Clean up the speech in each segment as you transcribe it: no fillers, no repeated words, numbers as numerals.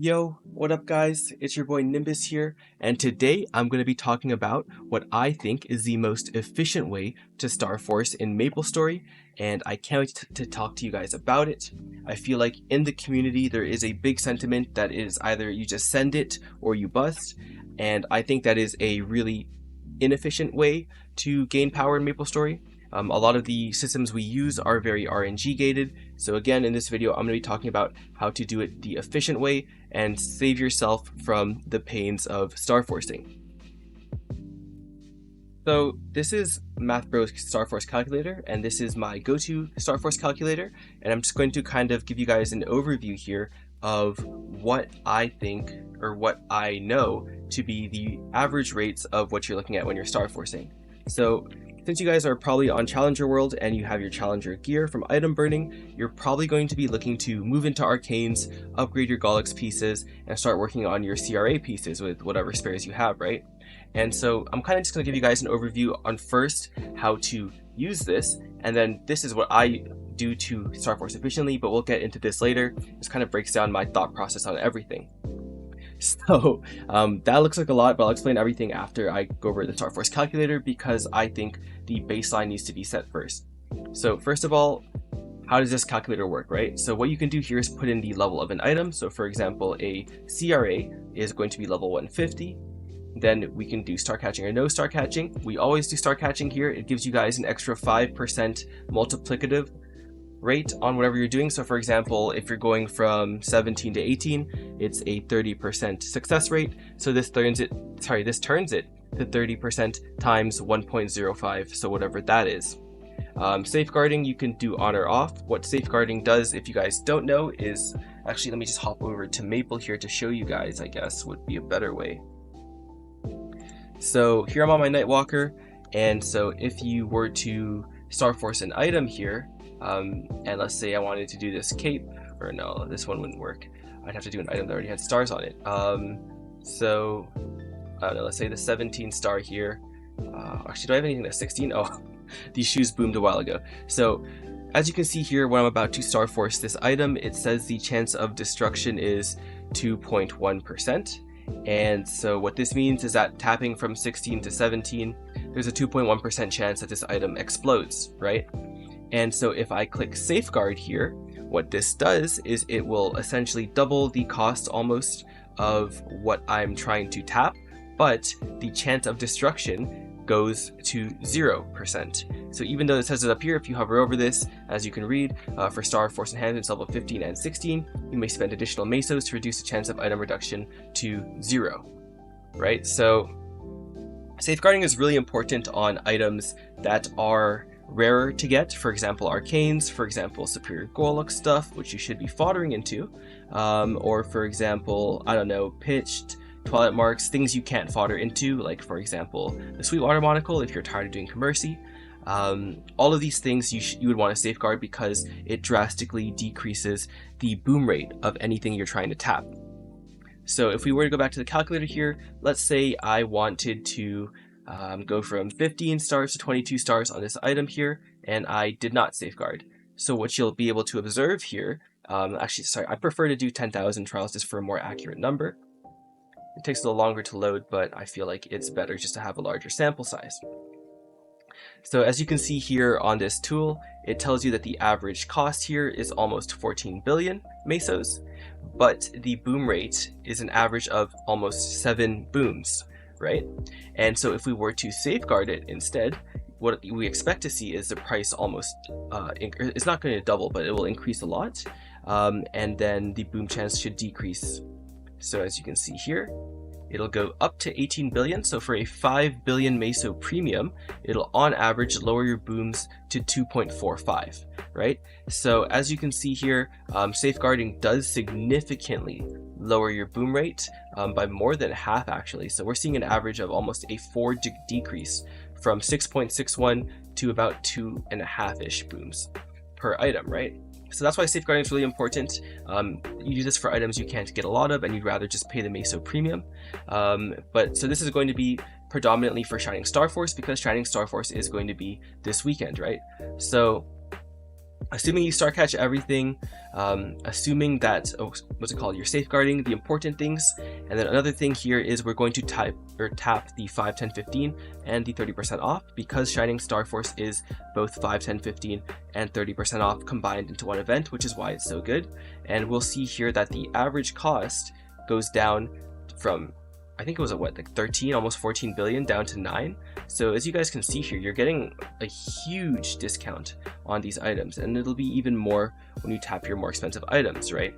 Yo, what up guys? It's your boy Nimbus here, and today I'm going to be talking about what I think is the most efficient way to Starforce in MapleStory, and I can't wait to talk to you guys about it. I feel like in the community there is a big sentiment that is either you just send it or you bust, and I think that is a really inefficient way to gain power in MapleStory. A lot of the systems we use are very RNG gated. So again, in this video, I'm going to be talking about how to do it the efficient way and save yourself from the pains of Starforcing. So this is MapleStory Starforce Calculator, and this is my go-to Starforce Calculator. And I'm just going to kind of give you guys an overview here of what I think or what I know to be the average rates of what you're looking at when you're Starforcing. So since you guys are probably on Challenger World and you have your Challenger gear from item burning, you're probably going to be looking to move into Arcanes, upgrade your Gollix pieces, and start working on your CRA pieces with whatever spares you have, right? And so I'm kind of just going to give you guys an overview on first how to use this, and then this is what I do to Starforce efficiently, but we'll get into this later. This kind of breaks down my thought process on everything. So that looks like a lot, but I'll explain everything after I go over the Starforce Calculator because I think the baseline needs to be set first. So first of all, how does this calculator work, right? So what you can do here is put in the level of an item. So for example, a CRA is going to be level 150. Then we can do star catching or no star catching. We always do star catching here. It gives you guys an extra 5% multiplicative rate on whatever you're doing. So for example, if you're going from 17 to 18, it's a 30% success rate. So this turns it to 30% times 1.05, so whatever that is. Safeguarding, you can do on or off. What safeguarding does, if you guys don't know, is actually, let me just hop over to Maple here to show you guys, I guess would be a better way. So here I'm on my Nightwalker, and so if you were to Starforce an item here, and let's say I wanted to do this cape, or no, this one wouldn't work. I'd have to do an item that already had stars on it. So I don't know, let's say the 17 star here. Actually, do I have anything that's 16? Oh, these shoes boomed a while ago. So as you can see here, when I'm about to Starforce this item, it says the chance of destruction is 2.1%. And so what this means is that tapping from 16 to 17, there's a 2.1% chance that this item explodes, right? And so if I click safeguard here, what this does is it will essentially double the cost almost of what I'm trying to tap, but the chance of destruction goes to 0%. So even though it says it up here, if you hover over this, as you can read, for Starforce enhancements level 15 and 16, you may spend additional mesos to reduce the chance of item reduction to 0, right? So safeguarding is really important on items that are rarer to get, for example arcanes, for example superior Gollix stuff, which you should be foddering into, or for example, I don't know, pitched, twilight marks, things you can't fodder into, like for example the Sweetwater monocle if you're tired of doing commercy. All of these things you would want to safeguard because it drastically decreases the boom rate of anything you're trying to tap. So if we were to go back to the calculator here, let's say I wanted to go from 15 stars to 22 stars on this item here, and I did not safeguard. So what you'll be able to observe here, actually, sorry, I prefer to do 10,000 trials just for a more accurate number. It takes a little longer to load, but I feel like it's better just to have a larger sample size. So as you can see here on this tool, it tells you that the average cost here is almost 14 billion mesos, but the boom rate is an average of almost 7 booms, right? And so if we were to safeguard it instead, what we expect to see is the price almost, it's not going to double, but it will increase a lot, and then the boom chance should decrease. So as you can see here, it'll go up to 18 billion. So for a 5 billion meso premium, it'll on average lower your booms to 2.45, right? So as you can see here, safeguarding does significantly lower your boom rate by more than half actually. So we're seeing an average of almost a 4 decrease from 6.61 to about 2.5-ish booms per item, right? So that's why safeguarding is really important. You do this for items you can't get a lot of and you'd rather just pay the meso premium. But so this is going to be predominantly for Shining Starforce because Shining Starforce is going to be this weekend, right? So Assuming you star catch everything, assuming that, you're safeguarding the important things. And then another thing here is we're going to tap the 5, 10, 15 and the 30% off, because Shining Starforce is both 5, 10, 15 and 30% off combined into one event, which is why it's so good. And we'll see here that the average cost goes down from, I think it was like 13, almost 14 billion down to 9. So as you guys can see here, you're getting a huge discount on these items, and it'll be even more when you tap your more expensive items, right?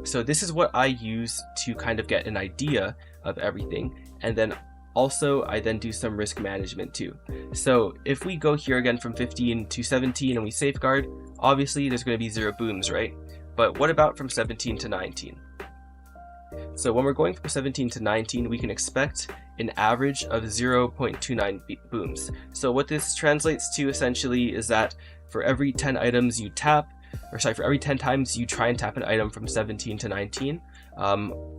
So this is what I use to kind of get an idea of everything. And then also I then do some risk management too. So if we go here again from 15 to 17 and we safeguard, obviously there's going to be 0 booms, right? But what about from 17 to 19? So when we're going from 17 to 19, we can expect an average of 0.29 booms. So what this translates to essentially is that for every 10 items you tap, for every 10 times you try and tap an item from 17 to 19,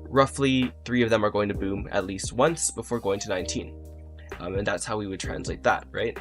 roughly 3 of them are going to boom at least once before going to 19. And that's how we would translate that, right?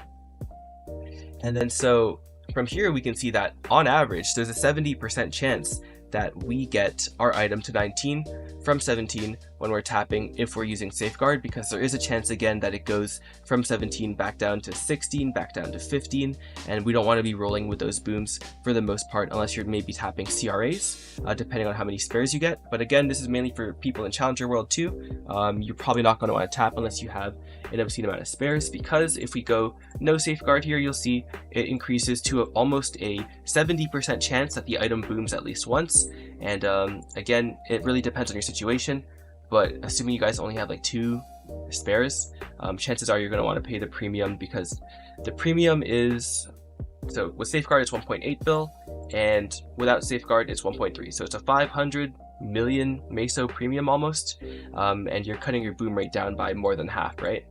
And then so from here we can see that on average there's a 70% chance that we get our item to 19 from 17 when we're tapping if we're using safeguard, because there is a chance again that it goes from 17 back down to 16, back down to 15, and we don't want to be rolling with those booms for the most part unless you're maybe tapping CRAs, depending on how many spares you get. But again, this is mainly for people in Challenger World too. You're probably not going to want to tap unless you have an obscene amount of spares, because if we go no safeguard here, you'll see it increases to almost a 70% chance that the item booms at least once. And again, it really depends on your situation, but assuming you guys only have like 2 spares, chances are you're going to want to pay the premium, because the premium is, so with safeguard it's 1.8 bill, and without safeguard it's 1.3, so it's a 500 million meso premium almost, and you're cutting your boom rate down by more than half, right?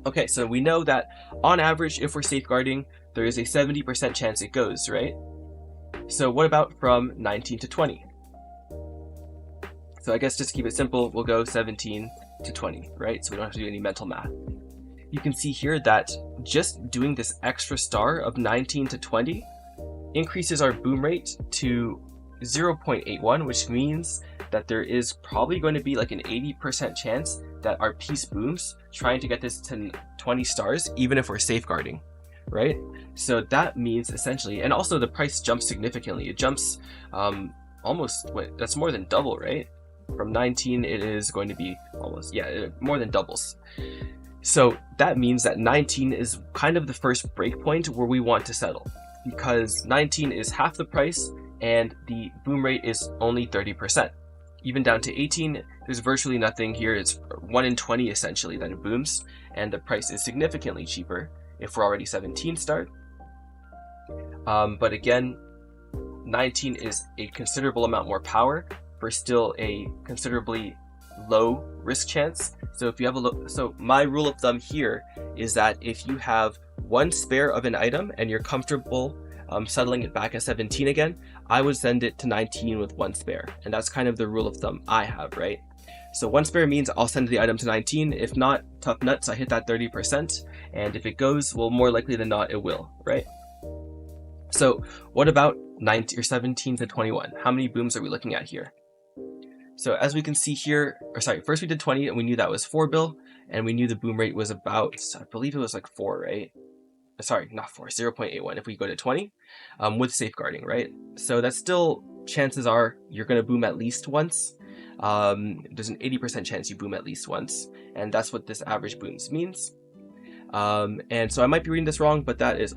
Okay, so we know that on average, if we're safeguarding, there is a 70% chance it goes, right? So what about from 19 to 20? So I guess just to keep it simple, we'll go 17 to 20, right? So we don't have to do any mental math. You can see here that just doing this extra star of 19 to 20 increases our boom rate to 0.81, which means that there is probably going to be like an 80% chance that our piece booms trying to get this to 20 stars, even if we're safeguarding, right? So that means essentially, and also the price jumps significantly. It jumps almost, that's more than double, right? From 19, it is going to be almost, more than doubles. So that means that 19 is kind of the first breakpoint where we want to settle, because 19 is half the price and the boom rate is only 30%. Even down to 18, there's virtually nothing here. It's 1 in 20 essentially that it booms, and the price is significantly cheaper if we're already 17 star. But again, 19 is a considerable amount more power for still a considerably low risk chance. So if you have so my rule of thumb here is that if you have 1 spare of an item and you're comfortable settling it back at 17 again, I would send it to 19 with 1 spare. And that's kind of the rule of thumb I have, right? So 1 spare means I'll send the item to 19. If not, tough nuts, I hit that 30%. And if it goes, well, more likely than not, it will, right? So what about 19 or 17 to 21? How many booms are we looking at here? So as we can see here, first we did 20 and we knew that was 4 bill, and we knew the boom rate was about, I believe it was like 4, right? Sorry, not 4, 0.81 if we go to 20 with safeguarding, right? So that's still, chances are you're going to boom at least once. There's an 80% chance you boom at least once, and that's what this average booms means. And so I might be reading this wrong, but that is,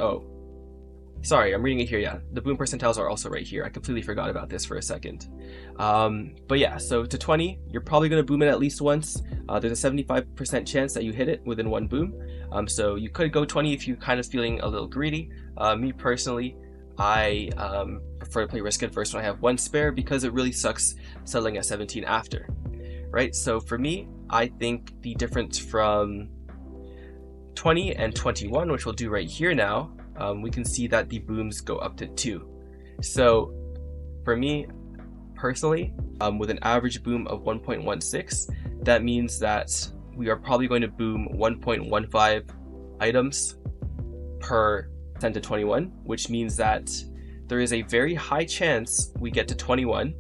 sorry, I'm reading it here, yeah. The boom percentiles are also right here. I completely forgot about this for a second. But yeah, so to 20, you're probably going to boom it at least once. There's a 75% chance that you hit it within 1 boom. So you could go 20 if you're kind of feeling a little greedy. Me personally, I prefer to play risk adverse when I have 1 spare, because it really sucks settling at 17 after, right? So for me, I think the difference from 20 and 21, which we'll do right here now, we can see that the booms go up to 2. So for me personally, with an average boom of 1.16, that means that we are probably going to boom 1.15 items per 10 to 21, which means that there is a very high chance we get to 21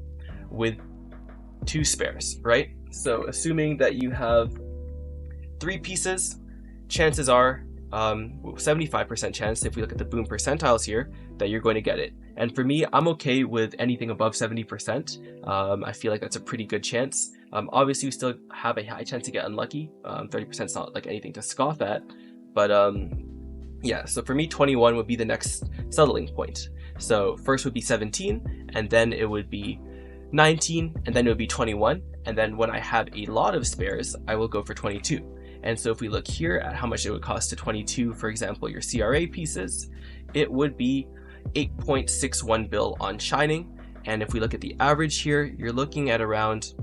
with 2 spares, right? So assuming that you have 3 pieces, chances are 75% chance, if we look at the boom percentiles here, that you're going to get it. And for me, I'm okay with anything above 70%. I feel like that's a pretty good chance. Obviously, we still have a high chance to get unlucky. 30% is not like anything to scoff at. But yeah, so for me, 21 would be the next settling point. So first would be 17, and then it would be 19, and then it would be 21. And then when I have a lot of spares, I will go for 22. And so if we look here at how much it would cost to 22, for example, your CRA pieces, it would be 8.61 bill on Shining. And if we look at the average here, you're looking at around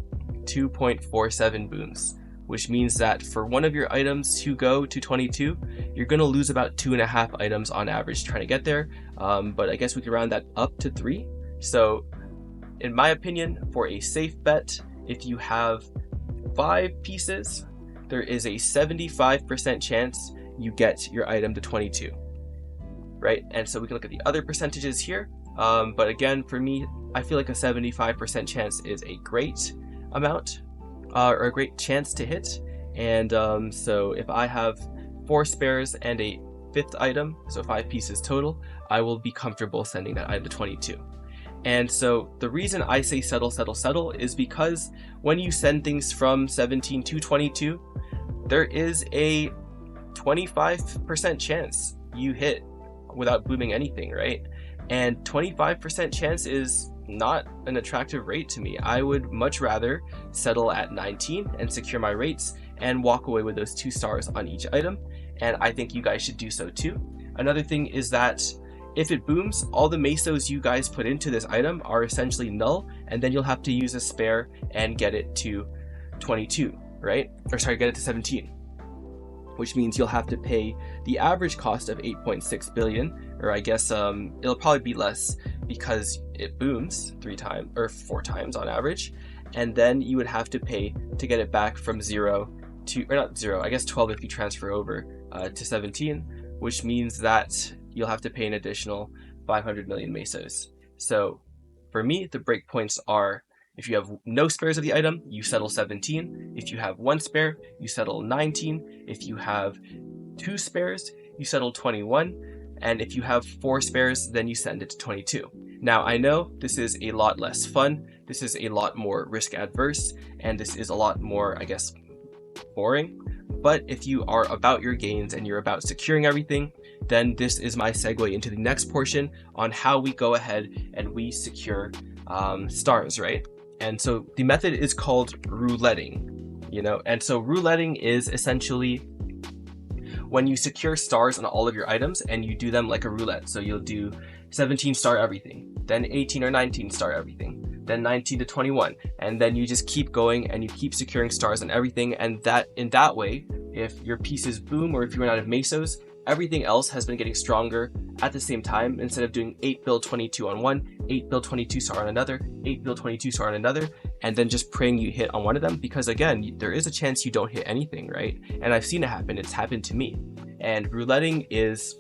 2.47 booms, which means that for one of your items to go to 22, you're going to lose about 2.5 items on average trying to get there. But I guess we could round that up to 3. So in my opinion, for a safe bet, if you have 5 pieces, there is a 75% chance you get your item to 22, right? And so we can look at the other percentages here. But again, for me, I feel like a 75% chance is a great amount, or a great chance to hit. And so if I have 4 spares and a 5th item, so 5 pieces total, I will be comfortable sending that item to 22. And so the reason I say settle, settle, settle is because when you send things from 17 to 22, there is a 25% chance you hit without booming anything, right? And 25% chance is not an attractive rate to me. I would much rather settle at 19 and secure my rates and walk away with those 2 stars on each item. And I think you guys should do so too. Another thing is that if it booms, all the mesos you guys put into this item are essentially null, and then you'll have to use a spare and get it to 22, right? Or sorry, get it to 17, which means you'll have to pay the average cost of 8.6 billion, or I guess it'll probably be less because it booms 3 times or 4 times on average, and then you would have to pay to get it back from 0 to, or not 0, I guess 12 if you transfer over to 17, which means that you'll have to pay an additional 500 million mesos. So for me, the breakpoints are, if you have no spares of the item, you settle 17. If you have 1 spare, you settle 19. If you have 2 spares, you settle 21. And if you have 4 spares, then you send it to 22. Now, I know this is a lot less fun. This is a lot more risk adverse, and this is a lot more, I guess, boring. But if you are about your gains and you're about securing everything, then this is my segue into the next portion on how we go ahead and we secure stars, right? And so the method is called rouletting, you know, and so rouletting is essentially when you secure stars on all of your items and you do them like a roulette. So you'll do 17 star everything, then 18 or 19 star everything, then 19 to 21, and then you just keep going and you keep securing stars on everything. And that in that way, if your pieces boom or if you run out of mesos, everything else has been getting stronger at the same time. Instead of doing 8 build 22 on one, 8 build 22 star on another, 8 build 22 star on another, and then just praying you hit on one of them, because again, there is a chance you don't hit anything, right? And I've seen it happen. It's happened to me. And rouletting is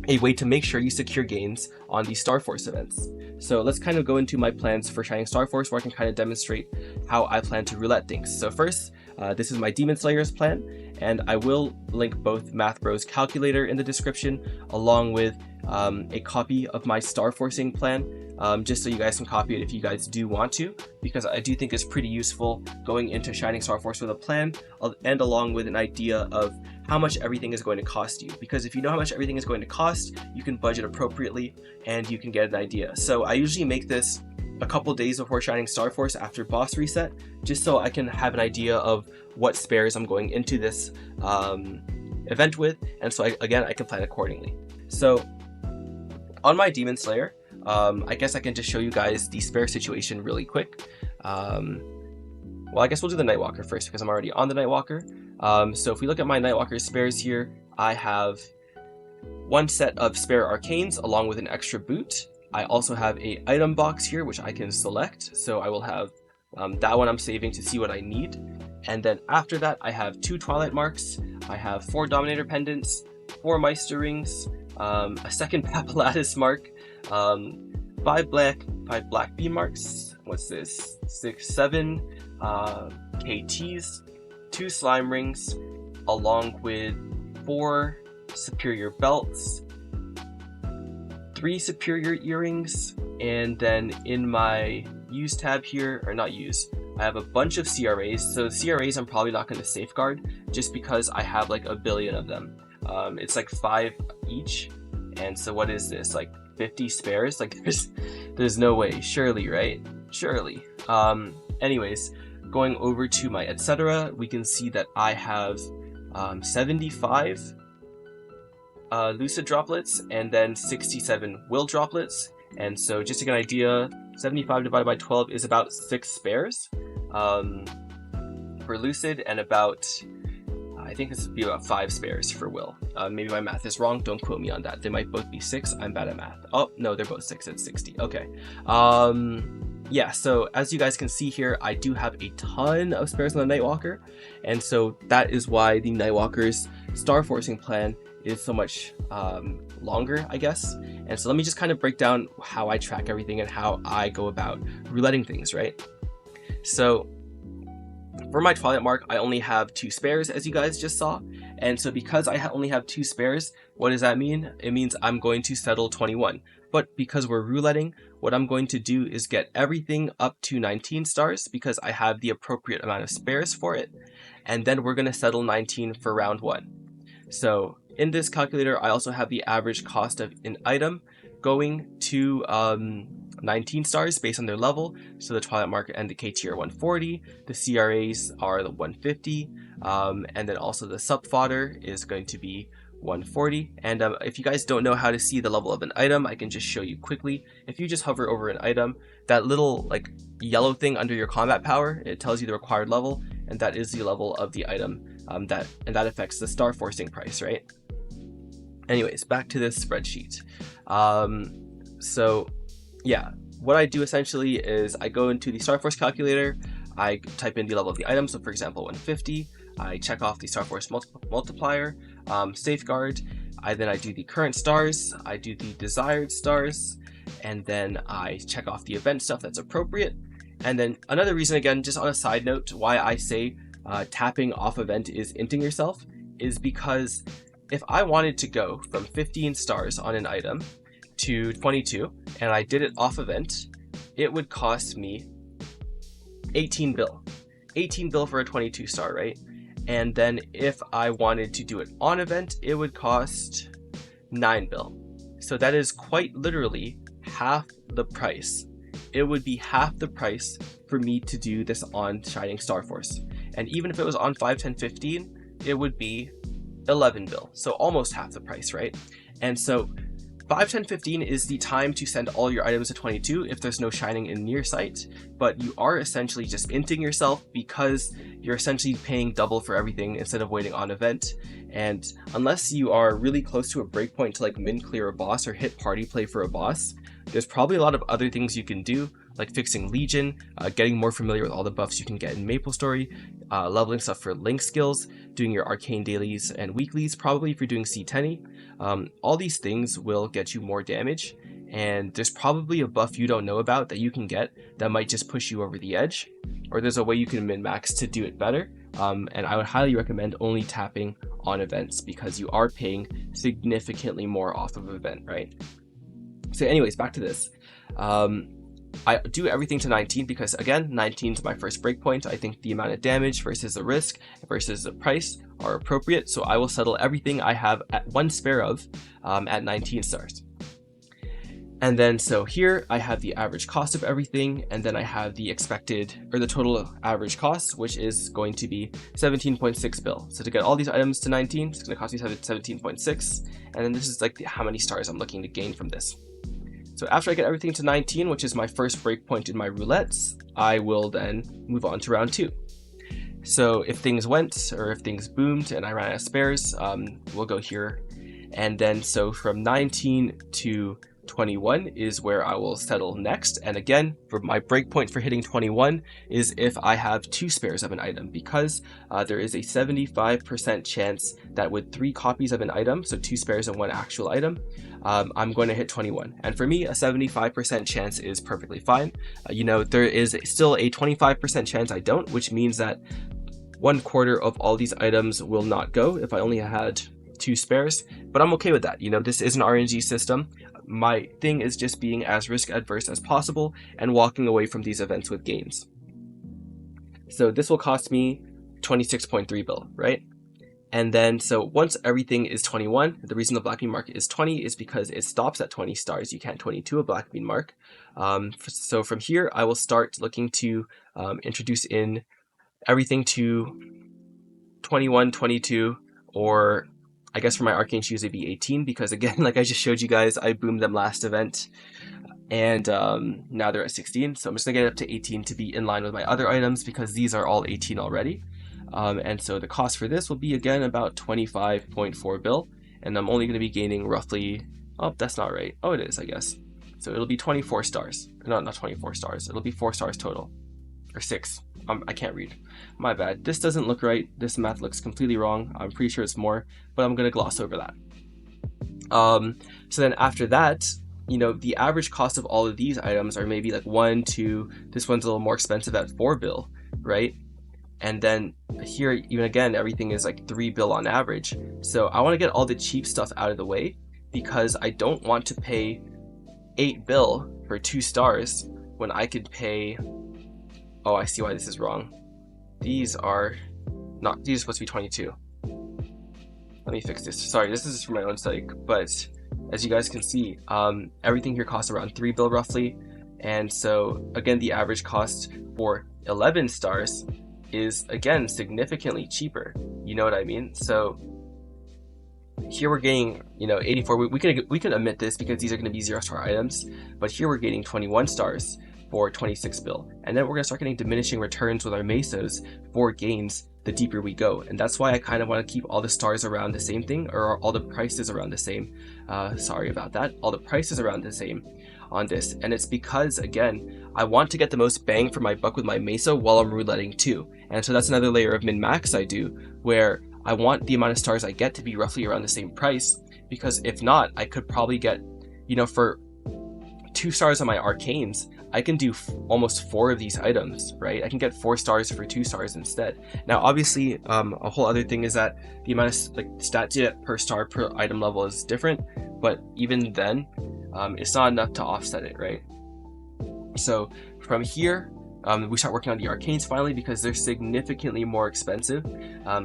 a way to make sure you secure gains on these Starforce events. So let's kind of go into my plans for Shining Starforce, where I can kind of demonstrate how I plan to roulette things. So first, this is my Demon Slayers plan, and I will link both MapleStory Calculator in the description, along with a copy of my Starforcing plan, just so you guys can copy it if you guys do want to, because I do think it's pretty useful going into Shining Starforce with a plan, and along with an idea of how much everything is going to cost you. Because if you know how much everything is going to cost, you can budget appropriately and you can get an idea. So I usually make this a couple days before Shining Starforce after boss reset, just so I can have an idea of what spares I'm going into this event with, and so I can plan accordingly. So on my Demon Slayer, I guess I can just show you guys the spare situation really quick. Well, I guess we'll do the Nightwalker first because I'm already on the Nightwalker. So if we look at my Nightwalker spares here, I have 1 set of spare arcanes along with an extra boot. I also have a item box here which I can select, so I will have that one I'm saving to see what I need. And then after that I have 2 Twilight Marks, I have 4 Dominator Pendants, 4 Meister Rings, a second Papulatus Mark, 5 black B marks. What's this? 7 KTs, 2 slime rings, along with 4 superior belts, 3 superior earrings, and then in my use tab here, or not use, I have a bunch of CRAs. So CRAs I'm probably not going to safeguard just because I have like a billion of them. It's like 5 each, and so what is this, like 50 spares? Like there's no way, surely, right? Surely. Anyways, going over to my etc, we can see that I have 75 lucid droplets and then 67 will droplets. And so just to get an idea, 75 divided by 12 is about 6 spares for lucid, and about, I think this would be about 5 spares for will. Maybe my math is wrong, don't quote me on that. They might both be 6, I'm bad at math. Oh, no, they're both 6, it's 60, okay. Yeah, so as you guys can see here, I do have a ton of spares on the Nightwalker, and so that is why the Nightwalker's Starforcing plan is so much longer, I guess. And so let me just kind of break down how I track everything and how I go about rouletting things, right? So for my Twilight Mark, I only have 2 spares, as you guys just saw. And so because I only have 2 spares, what does that mean? It means I'm going to settle 21. But because we're rouletting, what I'm going to do is get everything up to 19 stars because I have the appropriate amount of spares for it. And then we're going to settle 19 for round 1. So in this calculator, I also have the average cost of an item going to 19 stars based on their level. So the Twilight Mark and the KT are 140, the CRAs are the 150, and then also the sub fodder is going to be 140. And if you guys don't know how to see the level of an item, I can just show you quickly. If you just hover over an item, that little like yellow thing under your combat power, it tells you the required level, and that is the level of the item. That affects the Starforcing price, right? Anyways, back to this spreadsheet. So yeah, what I do essentially is I go into the Starforce Calculator, I type in the level of the item, so for example 150, I check off the Starforce multiplier, safeguard, then I do the current stars, I do the desired stars, and then I check off the event stuff that's appropriate. And then another reason, again, just on a side note, why I say tapping off event is inting yourself is because if I wanted to go from 15 stars on an item to 22 and I did it off event, it would cost me 18 bill. 18 bill for a 22 star, right? And then if I wanted to do it on event, it would cost 9 bill. So that is quite literally half the price. It would be half the price for me to do this on Shining Starforce. And even if it was on 5, 10, 15, it would be 11 bill. So almost half the price, right? And so 5, 10, 15 is the time to send all your items to 22 if there's no shining in near sight, but you are essentially just inting yourself because you're essentially paying double for everything instead of waiting on event. And unless you are really close to a breakpoint to like min clear a boss or hit party play for a boss, there's probably a lot of other things you can do, like fixing Legion, getting more familiar with all the buffs you can get in MapleStory, leveling stuff for Link skills, doing your arcane dailies and weeklies, probably if you're doing C10. All these things will get you more damage, and there's probably a buff you don't know about that you can get that might just push you over the edge, or there's a way you can min-max to do it better. And I would highly recommend only tapping on events because you are paying significantly more off of event, right? So anyways, back to this. I do everything to 19 because, again, 19 is my first breakpoint. I think the amount of damage versus the risk versus the price are appropriate, so I will settle everything I have at 1 spare of at 19 stars. And then so here I have the average cost of everything, and then I have the expected, or the total average cost, which is going to be 17.6 bill. So to get all these items to 19, it's going to cost me 17.6, and then this is like how many stars I'm looking to gain from this. So after I get everything to 19, which is my first breakpoint in my roulettes, I will then move on to round 2. So if things went, or if things boomed and I ran out of spares, we'll go here. And then so from 19 to 21 is where I will settle next. And again, for my breakpoint for hitting 21 is if I have 2 spares of an item, because there is a 75% chance that with 3 copies of an item, so 2 spares and 1 actual item, I'm going to hit 21. And for me, a 75% chance is perfectly fine. There is still a 25% chance I don't, which means that 1/4 of all these items will not go if I only had 2 spares, but I'm okay with that. This is an RNG system. My thing is just being as risk adverse as possible and walking away from these events with gains. So this will cost me 26.3 bill, right? And then, so once everything is 21, the reason the black bean mark is 20 is because it stops at 20 stars. You can't 22 a black bean mark. So from here, I will start looking to introduce in everything to 21, 22, or I guess for my arcane shoes it'd be 18, because again, like I just showed you guys, I boomed them last event, and now they're at 16. So I'm just gonna get it up to 18 to be in line with my other items, because these are all 18 already. And so the cost for this will be again about 25.4 bill, and I'm only gonna be gaining roughly, oh, that's not right. Oh, it is, I guess. So it'll be 24 stars. No, not 24 stars. It'll be 4 stars total, or 6. I can't read. My bad. This doesn't look right. This math looks completely wrong. I'm pretty sure it's more, but I'm gonna gloss over that. So then after that, the average cost of all of these items are maybe like 1, 2. This one's a little more expensive at 4 bill, right? And then here, even again, everything is like 3 bill on average. So I want to get all the cheap stuff out of the way, because I don't want to pay 8 bill for 2 stars when I could pay, oh, I see why this is wrong. These are supposed to be 22. Let me fix this. Sorry, this is for my own sake, but as you guys can see, everything here costs around 3 bill roughly. And so again, the average cost for 11 stars is again significantly cheaper. You know what I mean? So here we're getting 84. We can omit this because these are going to be 0-star items, but here we're getting 21 stars for 26 bill, and then we're going to start getting diminishing returns with our mesos for gains the deeper we go. And that's why I kind of want to keep all the stars around the same thing, or all the prices around the same. Sorry about that. All the prices around the same on this, and it's because again, I want to get the most bang for my buck with my meso while I'm rouletting too. And so that's another layer of min-max I do, where I want the amount of stars I get to be roughly around the same price, because if not, I could probably get, for 2 stars on my arcanes, I can do almost 4 of these items, right? I can get 4 stars for 2 stars instead. Now, obviously, a whole other thing is that the amount of stats you get per star per item level is different, but even then, it's not enough to offset it, right? So from here, we start working on the arcanes finally, because they're significantly more expensive.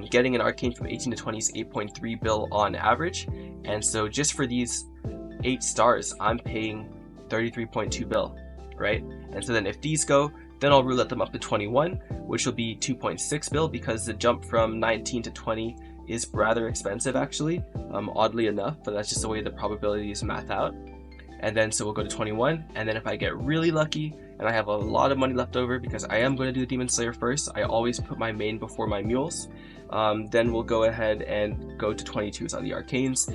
Getting an arcane from 18 to 20 is 8.3 bill on average, and so just for these 8 stars, I'm paying 33.2 bill, right? And so then if these go, then I'll roulette them up to 21, which will be 2.6 bill, because the jump from 19 to 20 is rather expensive actually, oddly enough, but that's just the way the probabilities math out. And then so we'll go to 21, and then if I get really lucky and I have a lot of money left over, because I am going to do the Demon Slayer first, I always put my main before my mules, then we'll go ahead and go to 22s on the arcanes.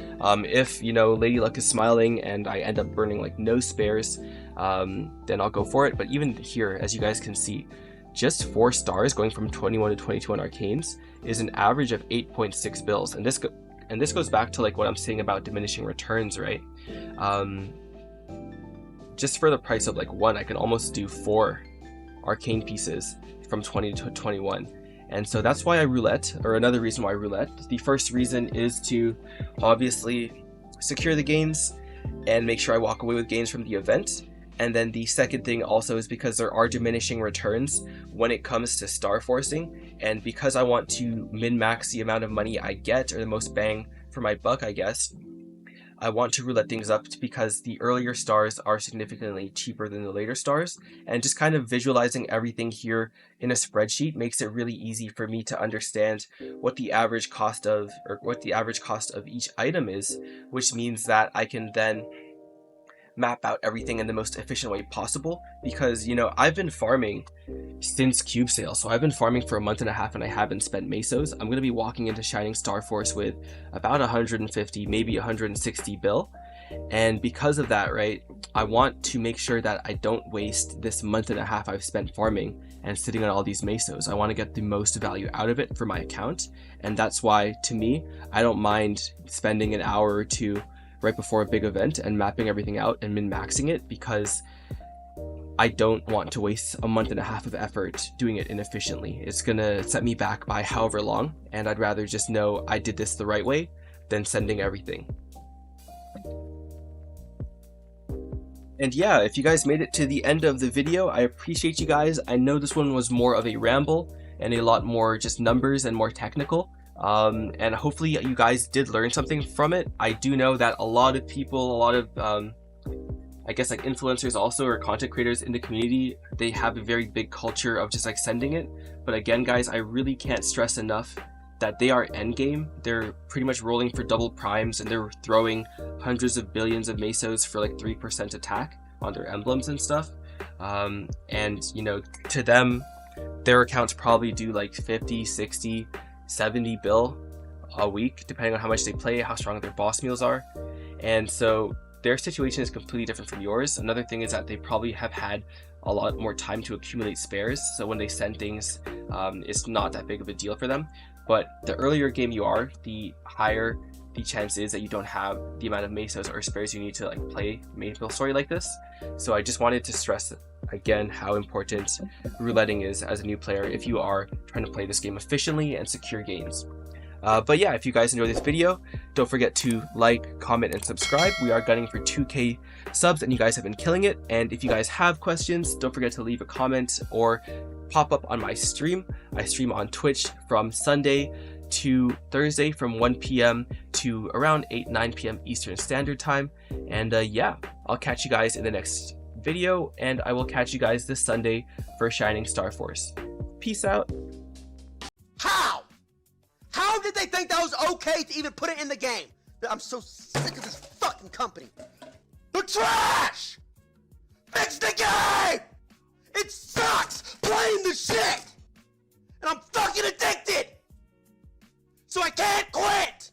If Lady Luck is smiling and I end up burning like no spares, then I'll go for it. But even here, as you guys can see, just 4 stars going from 21 to 22 on arcanes is an average of 8.6 bills, and this goes back to like what I'm saying about diminishing returns, right? Just for the price of like 1, I can almost do 4 arcane pieces from 20 to 21. And so that's why I roulette, or another reason why I roulette. The first reason is to obviously secure the gains and make sure I walk away with gains from the event. And then the second thing also is because there are diminishing returns when it comes to star forcing, and because I want to min-max the amount of money I get, or the most bang for my buck, I guess, I want to roulette things up, because the earlier stars are significantly cheaper than the later stars, and just kind of visualizing everything here in a spreadsheet makes it really easy for me to understand what the average cost of each item is, which means that I can then map out everything in the most efficient way possible. Because I've been farming since cube sale, so I've been farming for a month and a half and I haven't spent mesos. I'm going to be walking into Shining Starforce with about 150, maybe 160 bill, and because of that, right, I want to make sure that I don't waste this month and a half I've spent farming and sitting on all these mesos. I want to get the most value out of it for my account, and that's why, to me, I don't mind spending an hour or two right before a big event and mapping everything out and min-maxing it, because I don't want to waste a month and a half of effort doing it inefficiently. It's gonna set me back by however long, and I'd rather just know I did this the right way than sending everything. And yeah, if you guys made it to the end of the video, I appreciate you guys. I know this one was more of a ramble and a lot more just numbers and more technical. And hopefully you guys did learn something from it. I do know that a lot of people, a lot of I guess like influencers also, or content creators in the community, they have a very big culture of just like sending it. But again, guys, I really can't stress enough that they are endgame. They're pretty much rolling for double primes, and they're throwing hundreds of billions of mesos for like 3% attack on their emblems and stuff. And you know, to them, their accounts probably do like 50, 60, 70 bill a week, depending on how much they play, how strong their boss meals are. And so their situation is completely different from yours. Another thing is that they probably have had a lot more time to accumulate spares, so when they send things, it's not that big of a deal for them. But the earlier game you are, the higher the chance is that you don't have the amount of mesos or spares you need to like play MapleStory like this. So I just wanted to stress again how important rouletting is as a new player if you are trying to play this game efficiently and secure games. But yeah, if you guys enjoyed this video, don't forget to like, comment, and subscribe. We are gunning for 2K subs, and you guys have been killing it. And if you guys have questions, don't forget to leave a comment or pop up on my stream. I stream on Twitch from Sunday to Thursday from 1 p.m. to around 9 p.m. Eastern Standard Time. And yeah, I'll catch you guys in the next video, and I will catch you guys this Sunday for Shining Starforce. Peace out. How did they think that was okay to even put it in the game? I'm so sick of this fucking company. They're trash! Fix the game! It sucks playing the shit! And I'm fucking addicted! So I can't quit!